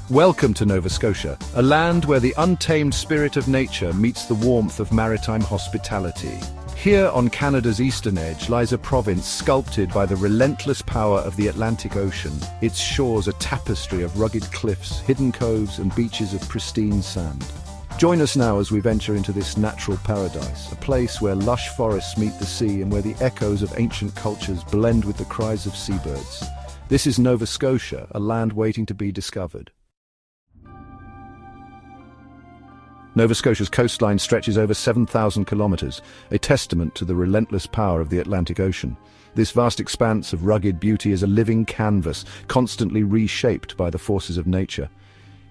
Welcome to Nova Scotia, a land where the untamed spirit of nature meets the warmth of maritime hospitality. Here on Canada's eastern edge lies a province sculpted by the relentless power of the Atlantic Ocean, its shores a tapestry of rugged cliffs, hidden coves and beaches of pristine sand. Join us now as we venture into this natural paradise, a place where lush forests meet the sea and where the echoes of ancient cultures blend with the cries of seabirds. This is Nova Scotia, a land waiting to be discovered. Nova Scotia's coastline stretches over 7,000 kilometres, a testament to the relentless power of the Atlantic Ocean. This vast expanse of rugged beauty is a living canvas, constantly reshaped by the forces of nature.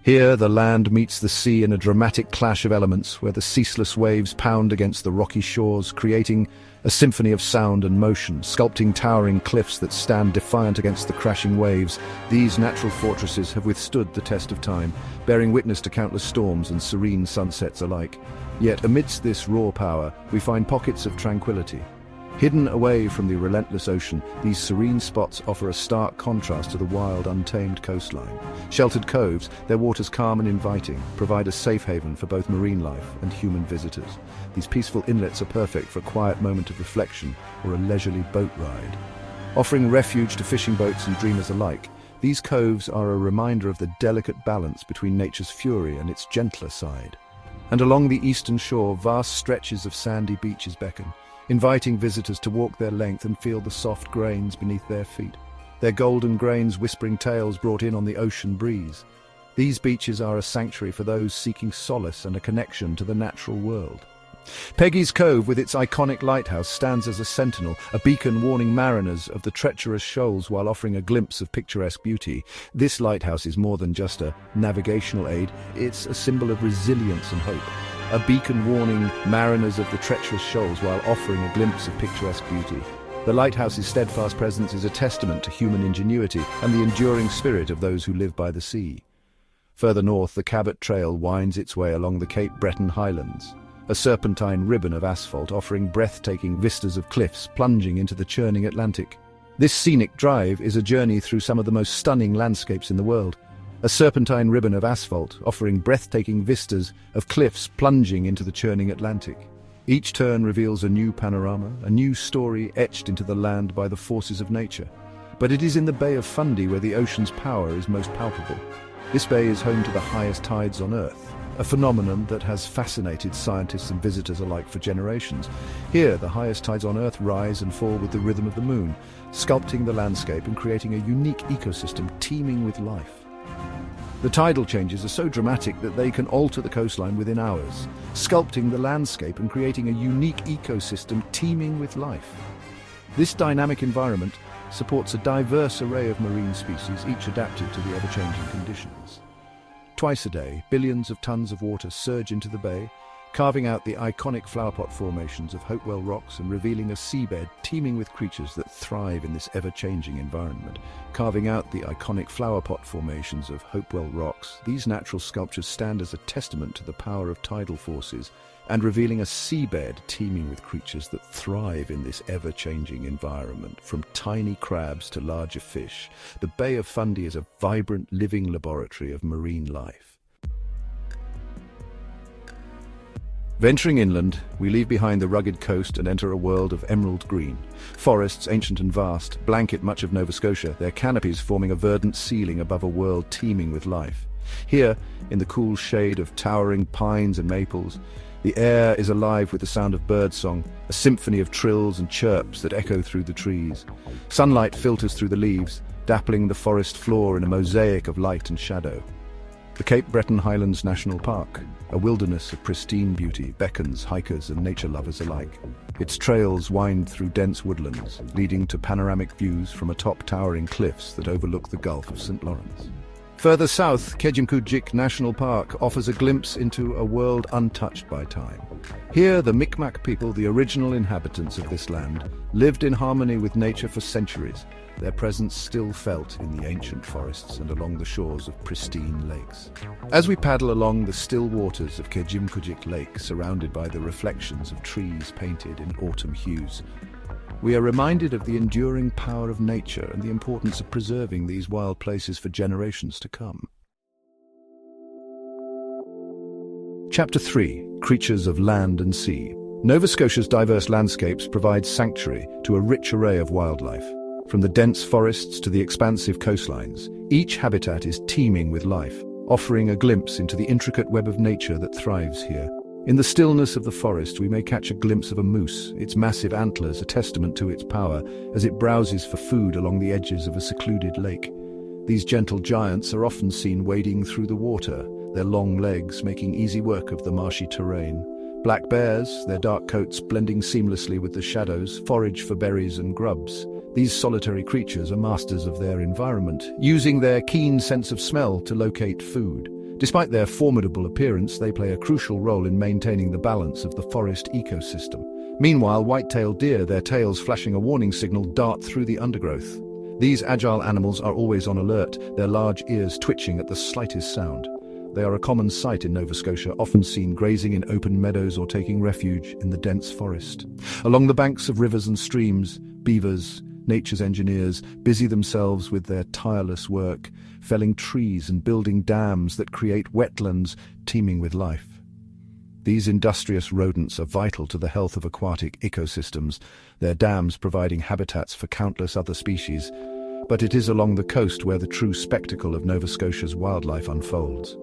Here, the land meets the sea in a dramatic clash of elements, where the ceaseless waves pound against the rocky shores, creating a symphony of sound and motion, sculpting towering cliffs that stand defiant against the crashing waves. These natural fortresses have withstood the test of time, bearing witness to countless storms and serene sunsets alike. Yet amidst this raw power, we find pockets of tranquility. Hidden away from the relentless ocean, these serene spots offer a stark contrast to the wild, untamed coastline. Sheltered coves, their waters calm and inviting, provide a safe haven for both marine life and human visitors. These peaceful inlets are perfect for a quiet moment of reflection or a leisurely boat ride. Offering refuge to fishing boats and dreamers alike, these coves are a reminder of the delicate balance between nature's fury and its gentler side. And along the eastern shore, vast stretches of sandy beaches beckon, inviting visitors to walk their length and feel the soft grains beneath their feet, their golden grains whispering tales brought in on the ocean breeze. These beaches are a sanctuary for those seeking solace and a connection to the natural world. Peggy's Cove, with its iconic lighthouse, stands as a sentinel, a beacon warning mariners of the treacherous shoals while offering a glimpse of picturesque beauty. This lighthouse is more than just a navigational aid, it's a symbol of resilience and hope. A beacon warning mariners of the treacherous shoals while offering a glimpse of picturesque beauty. The lighthouse's steadfast presence is a testament to human ingenuity and the enduring spirit of those who live by the sea. Further north, the Cabot Trail winds its way along the Cape Breton Highlands, a serpentine ribbon of asphalt offering breathtaking vistas of cliffs plunging into the churning Atlantic. This scenic drive is a journey through some of the most stunning landscapes in the world. A serpentine ribbon of asphalt offering breathtaking vistas of cliffs plunging into the churning Atlantic. Each turn reveals a new panorama, a new story etched into the land by the forces of nature. But it is in the Bay of Fundy where the ocean's power is most palpable. This bay is home to the highest tides on Earth, a phenomenon that has fascinated scientists and visitors alike for generations. Here, the highest tides on Earth rise and fall with the rhythm of the moon, sculpting the landscape and creating a unique ecosystem teeming with life. The tidal changes are so dramatic that they can alter the coastline within hours, sculpting the landscape and creating a unique ecosystem teeming with life. This dynamic environment supports a diverse array of marine species, each adapted to the ever-changing conditions. Twice a day, billions of tons of water surge into the bay, carving out the iconic flowerpot formations of Hopewell Rocks and revealing a seabed teeming with creatures that thrive in this ever-changing environment. Carving out the iconic flowerpot formations of Hopewell Rocks, these natural sculptures stand as a testament to the power of tidal forces and revealing a seabed teeming with creatures that thrive in this ever-changing environment. From tiny crabs to larger fish, the Bay of Fundy is a vibrant, living laboratory of marine life. Venturing inland, we leave behind the rugged coast and enter a world of emerald green. Forests, ancient and vast, blanket much of Nova Scotia, their canopies forming a verdant ceiling above a world teeming with life. Here, in the cool shade of towering pines and maples, the air is alive with the sound of birdsong, a symphony of trills and chirps that echo through the trees. Sunlight filters through the leaves, dappling the forest floor in a mosaic of light and shadow. The Cape Breton Highlands National Park, a wilderness of pristine beauty, beckons hikers and nature lovers alike. Its trails wind through dense woodlands, leading to panoramic views from atop towering cliffs that overlook the Gulf of St. Lawrence. Further south, Kejimkujik National Park offers a glimpse into a world untouched by time. Here, the Mi'kmaq people, the original inhabitants of this land, lived in harmony with nature for centuries, their presence still felt in the ancient forests and along the shores of pristine lakes. As we paddle along the still waters of Kejimkujik Lake, surrounded by the reflections of trees painted in autumn hues, we are reminded of the enduring power of nature and the importance of preserving these wild places for generations to come. Chapter 3. Creatures of Land and Sea. Nova Scotia's diverse landscapes provide sanctuary to a rich array of wildlife. From the dense forests to the expansive coastlines, each habitat is teeming with life, offering a glimpse into the intricate web of nature that thrives here. In the stillness of the forest, we may catch a glimpse of a moose, its massive antlers a testament to its power as it browses for food along the edges of a secluded lake. These gentle giants are often seen wading through the water, their long legs making easy work of the marshy terrain. Black bears, their dark coats blending seamlessly with the shadows, forage for berries and grubs. These solitary creatures are masters of their environment, using their keen sense of smell to locate food. Despite their formidable appearance, they play a crucial role in maintaining the balance of the forest ecosystem. Meanwhile, white-tailed deer, their tails flashing a warning signal, dart through the undergrowth. These agile animals are always on alert, their large ears twitching at the slightest sound. They are a common sight in Nova Scotia, often seen grazing in open meadows or taking refuge in the dense forest. Along the banks of rivers and streams, beavers, nature's engineers, busy themselves with their tireless work, felling trees and building dams that create wetlands teeming with life. These industrious rodents are vital to the health of aquatic ecosystems, their dams providing habitats for countless other species. But it is along the coast where the true spectacle of Nova Scotia's wildlife unfolds.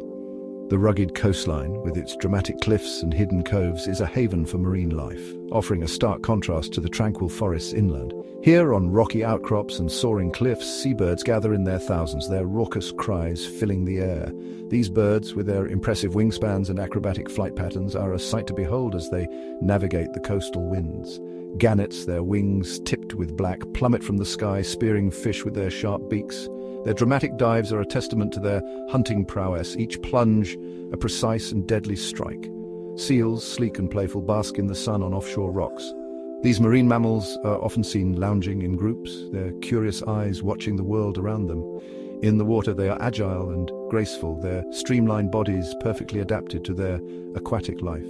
The rugged coastline, with its dramatic cliffs and hidden coves, is a haven for marine life, offering a stark contrast to the tranquil forests inland. Here, on rocky outcrops and soaring cliffs, seabirds gather in their thousands, their raucous cries filling the air. These birds, with their impressive wingspans and acrobatic flight patterns, are a sight to behold as they navigate the coastal winds. Gannets, their wings tipped with black, plummet from the sky, spearing fish with their sharp beaks. Their dramatic dives are a testament to their hunting prowess, each plunge a precise and deadly strike. Seals, sleek and playful, bask in the sun on offshore rocks. These marine mammals are often seen lounging in groups, their curious eyes watching the world around them. In the water they are agile and graceful, their streamlined bodies perfectly adapted to their aquatic life.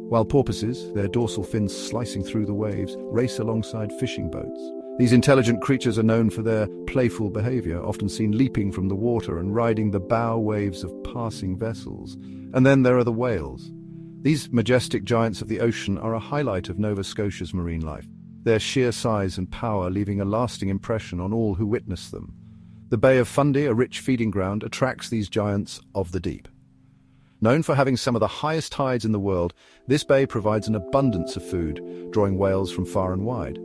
While porpoises, their dorsal fins slicing through the waves, race alongside fishing boats. These intelligent creatures are known for their playful behavior, often seen leaping from the water and riding the bow waves of passing vessels. And then there are the whales. These majestic giants of the ocean are a highlight of Nova Scotia's marine life, their sheer size and power leaving a lasting impression on all who witness them. The Bay of Fundy, a rich feeding ground, attracts these giants of the deep. Known for having some of the highest tides in the world, this bay provides an abundance of food, drawing whales from far and wide.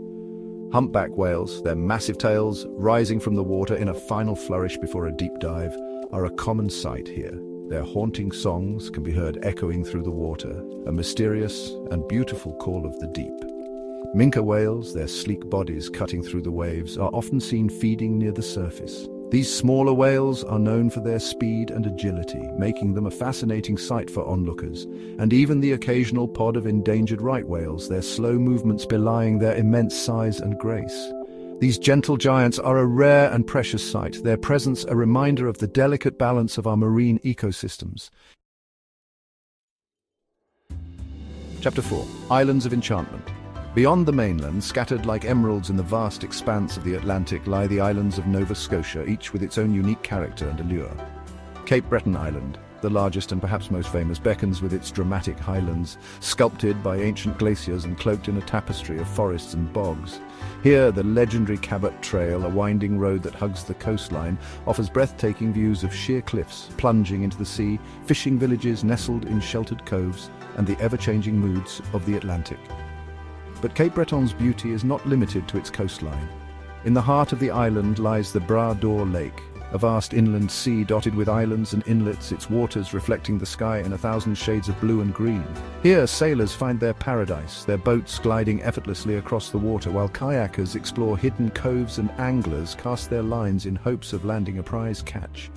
Humpback whales, their massive tails rising from the water in a final flourish before a deep dive, are a common sight here. Their haunting songs can be heard echoing through the water, a mysterious and beautiful call of the deep. Minke whales, their sleek bodies cutting through the waves, are often seen feeding near the surface. These smaller whales are known for their speed and agility, making them a fascinating sight for onlookers, and even the occasional pod of endangered right whales, their slow movements belying their immense size and grace. These gentle giants are a rare and precious sight, their presence a reminder of the delicate balance of our marine ecosystems. Chapter 4. Islands of Enchantment. Beyond the mainland, scattered like emeralds in the vast expanse of the Atlantic, lie the islands of Nova Scotia, each with its own unique character and allure. Cape Breton Island, the largest and perhaps most famous, beckons with its dramatic highlands, sculpted by ancient glaciers and cloaked in a tapestry of forests and bogs. Here, the legendary Cabot Trail, a winding road that hugs the coastline, offers breathtaking views of sheer cliffs plunging into the sea, fishing villages nestled in sheltered coves, and the ever-changing moods of the Atlantic. But Cape Breton's beauty is not limited to its coastline. In the heart of the island lies the Bras d'Or Lake, a vast inland sea dotted with islands and inlets, its waters reflecting the sky in 1,000 shades of blue and green. Here, sailors find their paradise, their boats gliding effortlessly across the water, while kayakers explore hidden coves and anglers cast their lines in hopes of landing a prize catch.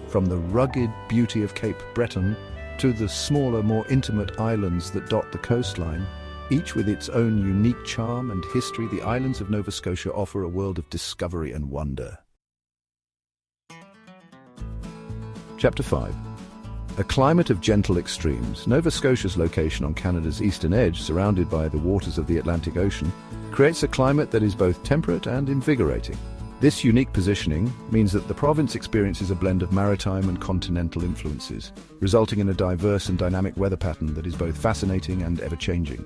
From the rugged beauty of Cape Breton to the smaller, more intimate islands that dot the coastline, each with its own unique charm and history, the islands of Nova Scotia offer a world of discovery and wonder. Chapter 5. A climate of gentle extremes, Nova Scotia's location on Canada's eastern edge, surrounded by the waters of the Atlantic Ocean, creates a climate that is both temperate and invigorating. This unique positioning means that the province experiences a blend of maritime and continental influences, resulting in a diverse and dynamic weather pattern that is both fascinating and ever-changing.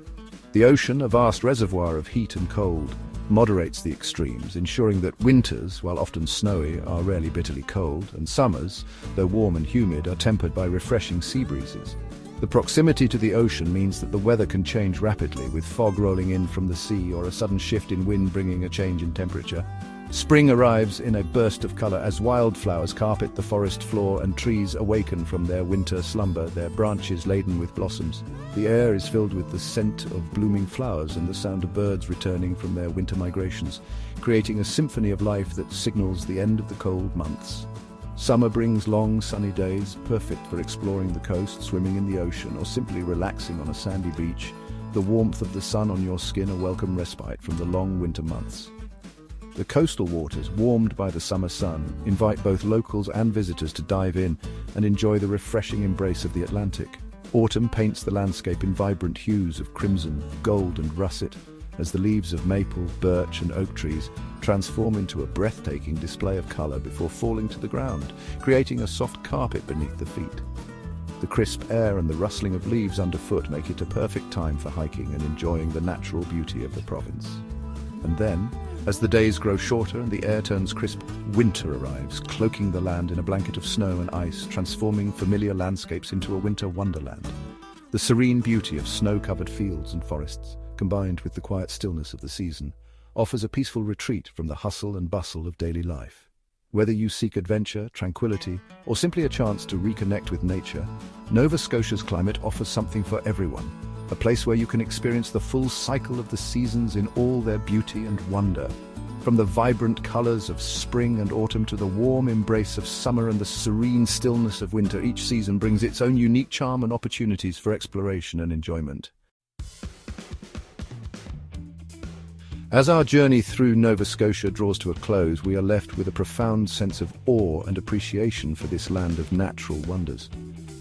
The ocean, a vast reservoir of heat and cold, moderates the extremes, ensuring that winters, while often snowy, are rarely bitterly cold, and summers, though warm and humid, are tempered by refreshing sea breezes. The proximity to the ocean means that the weather can change rapidly, with fog rolling in from the sea or a sudden shift in wind bringing a change in temperature. Spring arrives in a burst of color as wildflowers carpet the forest floor and trees awaken from their winter slumber, their branches laden with blossoms. The air is filled with the scent of blooming flowers and the sound of birds returning from their winter migrations, creating a symphony of life that signals the end of the cold months. Summer brings long, sunny days, perfect for exploring the coast, swimming in the ocean, or simply relaxing on a sandy beach. The warmth of the sun on your skin, a welcome respite from the long winter months. The coastal waters, warmed by the summer sun, invite both locals and visitors to dive in and enjoy the refreshing embrace of the Atlantic. Autumn paints the landscape in vibrant hues of crimson, gold, and russet, as the leaves of maple, birch, and oak trees transform into a breathtaking display of color before falling to the ground, creating a soft carpet beneath the feet. The crisp air and the rustling of leaves underfoot make it a perfect time for hiking and enjoying the natural beauty of the province. And then, as the days grow shorter and the air turns crisp, winter arrives, cloaking the land in a blanket of snow and ice, transforming familiar landscapes into a winter wonderland. The serene beauty of snow-covered fields and forests, combined with the quiet stillness of the season, offers a peaceful retreat from the hustle and bustle of daily life. Whether you seek adventure, tranquility, or simply a chance to reconnect with nature, Nova Scotia's climate offers something for everyone. A place where you can experience the full cycle of the seasons in all their beauty and wonder. From the vibrant colors of spring and autumn to the warm embrace of summer and the serene stillness of winter, each season brings its own unique charm and opportunities for exploration and enjoyment. As our journey through Nova Scotia draws to a close, we are left with a profound sense of awe and appreciation for this land of natural wonders.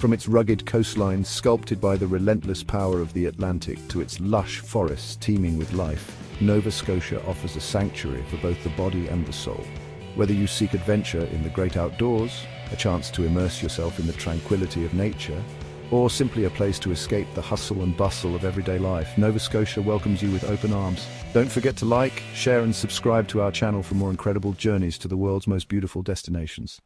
From its rugged coastline sculpted by the relentless power of the Atlantic to its lush forests teeming with life, Nova Scotia offers a sanctuary for both the body and the soul. Whether you seek adventure in the great outdoors, a chance to immerse yourself in the tranquility of nature, or simply a place to escape the hustle and bustle of everyday life, Nova Scotia welcomes you with open arms. Don't forget to like, share, and subscribe to our channel for more incredible journeys to the world's most beautiful destinations.